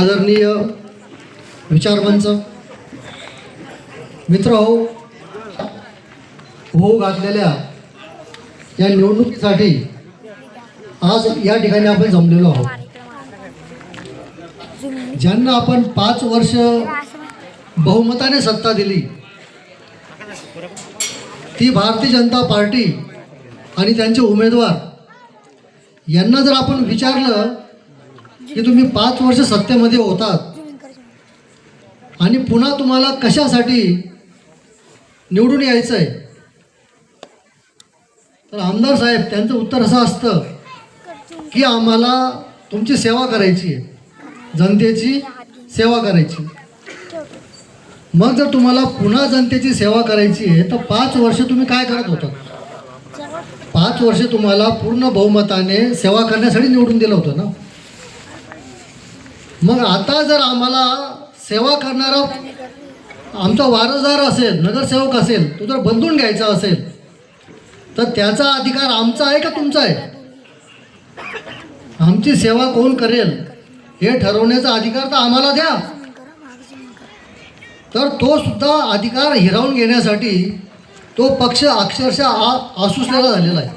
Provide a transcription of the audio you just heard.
आदरणीय विचारमंच मित्रहो, होऊ घातलेल्या या निवडणुकीसाठी आज या ठिकाणी आपण जमलेलो आहोत. ज्यांना आपण 5 वर्ष बहुमताने सत्ता दिली ती भारतीय जनता पार्टी आणि त्यांचे उमेदवार यांना जर आपण विचारलं की तुम्ही 5 वर्ष सत्तेमध्ये होतात आणि पुन्हा तुम्हाला कशासाठी निवडून यायचं आहे, तर आमदार साहेब त्यांचं उत्तर असं असतं की आम्हाला तुमची सेवा करायची आहे, जनतेची सेवा करायची. मग जर तुम्हाला पुन्हा जनतेची सेवा करायची आहे तर 5 वर्ष तुम्ही काय करत होता? 5 वर्ष तुम्हाला पूर्ण बहुमताने सेवा करण्यासाठी निवडून दिलं होतं ना. मग आता जर आम्हाला सेवा करणारा आमचा वारसदार असेल, नगरसेवक असेल, तो जर बदलून घ्यायचा असेल तर त्याचा अधिकार आमचा आहे का तुमचा आहे? आमची सेवा कोण करेल हे ठरवण्याचा अधिकार तर आम्हाला द्या. तर तो सुद्धा अधिकार हिरावून घेण्यासाठी तो पक्ष अक्षरशः आसुसलेला झालेला आहे.